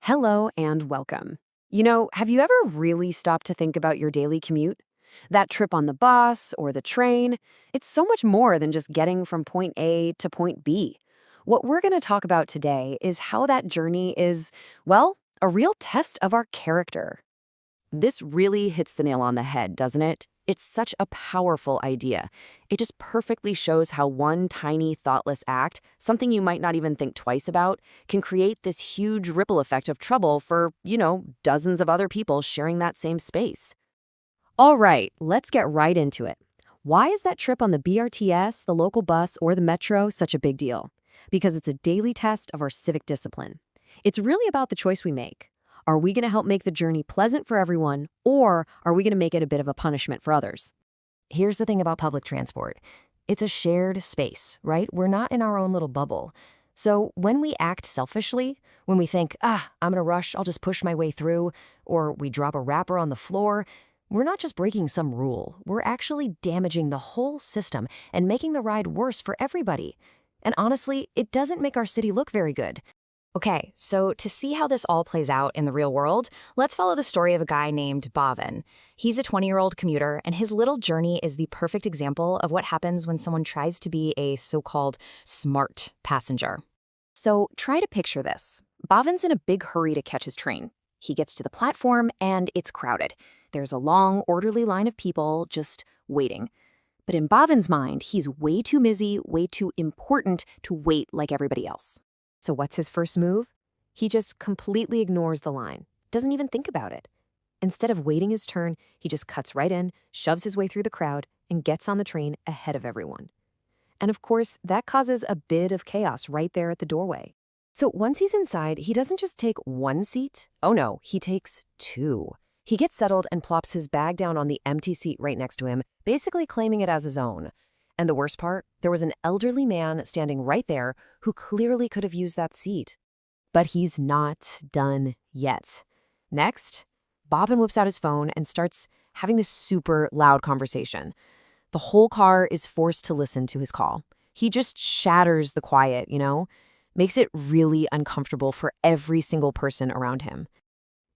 Hello and welcome. Have you ever really stopped to think about your daily commute? That trip on the bus or the train, it's so much more than just getting from point A to point B. What we're going to talk about today is how that journey is, well, a real test of our character. This really hits the nail on the head, doesn't it? It's such a powerful idea. It just perfectly shows how one tiny, thoughtless act, something you might not even think twice about, can create this huge ripple effect of trouble for, dozens of other people sharing that same space. All right, let's get right into it. Why is that trip on the BRTS, the local bus, or the metro such a big deal? Because it's a daily test of our civic discipline. It's really about the choice we make. Are we going to help make the journey pleasant for everyone, or are we going to make it a bit of a punishment for others? Here's the thing about public transport. It's a shared space, right? We're not in our own little bubble. So when we act selfishly, when we think, I'm going to rush, I'll just push my way through, or we drop a wrapper on the floor, we're not just breaking some rule. We're actually damaging the whole system and making the ride worse for everybody. And honestly, it doesn't make our city look very good. Okay, so to see how this all plays out in the real world, let's follow the story of a guy named Bhavin. He's a 20-year-old commuter, and his little journey is the perfect example of what happens when someone tries to be a so-called smart passenger. So try to picture this. Bhavin's in a big hurry to catch his train. He gets to the platform, and it's crowded. There's a long, orderly line of people just waiting. But in Bhavin's mind, he's way too busy, way too important to wait like everybody else. So what's his first move? He just completely ignores the line, doesn't even think about it. Instead of waiting his turn, he just cuts right in, shoves his way through the crowd, and gets on the train ahead of everyone. And of course, that causes a bit of chaos right there at the doorway. So once he's inside, he doesn't just take one seat. Oh no, he takes two. He gets settled and plops his bag down on the empty seat right next to him, basically claiming it as his own. And the worst part, there was an elderly man standing right there who clearly could have used that seat. But he's not done yet. Next, Bhavin whips out his phone and starts having this super loud conversation. The whole car is forced to listen to his call. He just shatters the quiet, makes it really uncomfortable for every single person around him.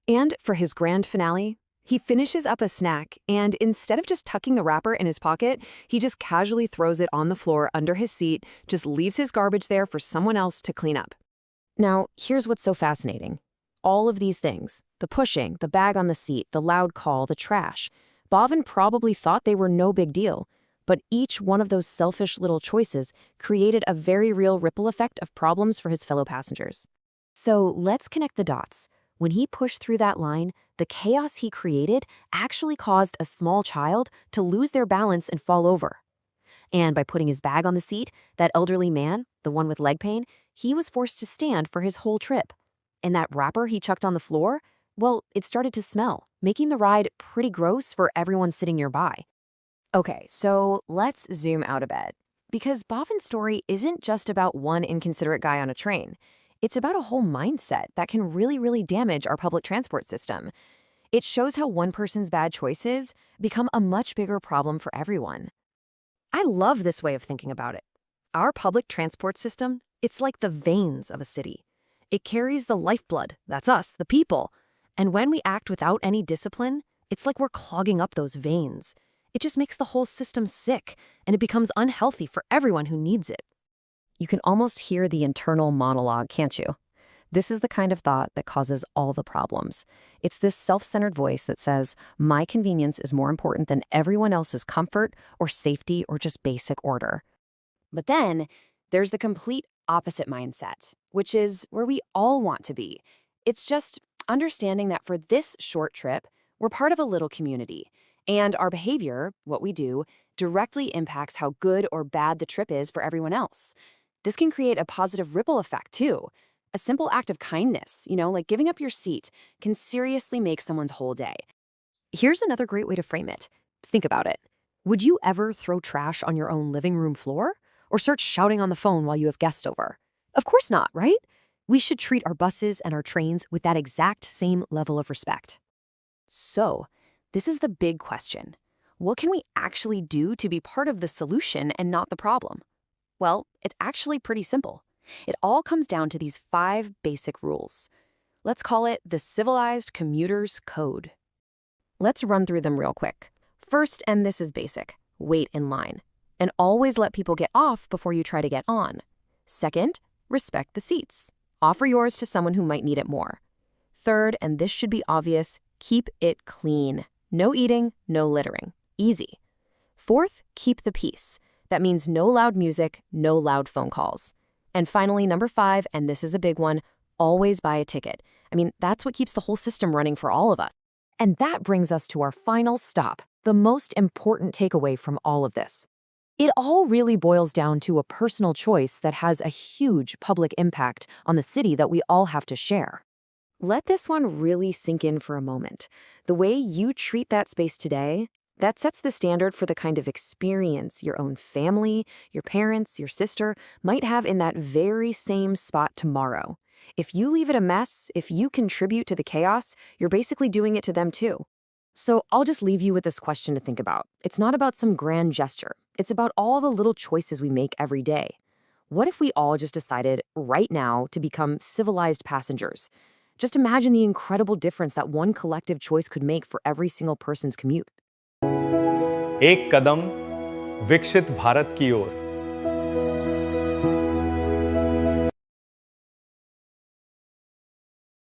And for his grand finale, he finishes up a snack, and instead of just tucking the wrapper in his pocket, he just casually throws it on the floor under his seat, just leaves his garbage there for someone else to clean up. Now, here's what's so fascinating. All of these things, the pushing, the bag on the seat, the loud call, the trash, Bhavin probably thought they were no big deal, but each one of those selfish little choices created a very real ripple effect of problems for his fellow passengers. So let's connect the dots. When he pushed through that line, the chaos he created actually caused a small child to lose their balance and fall over. And by putting his bag on the seat, that elderly man, the one with leg pain, he was forced to stand for his whole trip. And that wrapper he chucked on the floor, well, it started to smell, making the ride pretty gross for everyone sitting nearby. Okay, so let's zoom out a bit. Because Bhavin's story isn't just about one inconsiderate guy on a train. It's about a whole mindset that can really, really damage our public transport system. It shows how one person's bad choices become a much bigger problem for everyone. I love this way of thinking about it. Our public transport system, it's like the veins of a city. It carries the lifeblood, that's us, the people. And when we act without any discipline, it's like we're clogging up those veins. It just makes the whole system sick, and it becomes unhealthy for everyone who needs it. You can almost hear the internal monologue, can't you? This is the kind of thought that causes all the problems. It's this self-centered voice that says, my convenience is more important than everyone else's comfort or safety or just basic order. But then there's the complete opposite mindset, which is where we all want to be. It's just understanding that for this short trip, we're part of a little community, and our behavior, what we do, directly impacts how good or bad the trip is for everyone else. This can create a positive ripple effect, too. A simple act of kindness, like giving up your seat, can seriously make someone's whole day. Here's another great way to frame it. Think about it. Would you ever throw trash on your own living room floor? Or start shouting on the phone while you have guests over? Of course not, right? We should treat our buses and our trains with that exact same level of respect. So, this is the big question. What can we actually do to be part of the solution and not the problem? Well, it's actually pretty simple. It all comes down to these 5 basic rules. Let's call it the Civilized Commuter's Code. Let's run through them real quick. First, and this is basic, wait in line. And always let people get off before you try to get on. Second, respect the seats. Offer yours to someone who might need it more. Third, and this should be obvious, keep it clean. No eating, no littering. Easy. Fourth, keep the peace. That means no loud music, no loud phone calls. And finally, number 5, and this is a big one, always buy a ticket. I mean, that's what keeps the whole system running for all of us. And that brings us to our final stop, the most important takeaway from all of this. It all really boils down to a personal choice that has a huge public impact on the city that we all have to share. Let this one really sink in for a moment. The way you treat that space today, that sets the standard for the kind of experience your own family, your parents, your sister might have in that very same spot tomorrow. If you leave it a mess, if you contribute to the chaos, you're basically doing it to them too. So I'll just leave you with this question to think about. It's not about some grand gesture. It's about all the little choices we make every day. What if we all just decided right now to become civilized passengers? Just imagine the incredible difference that one collective choice could make for every single person's commute. एक कदम विकसित भारत की ओर।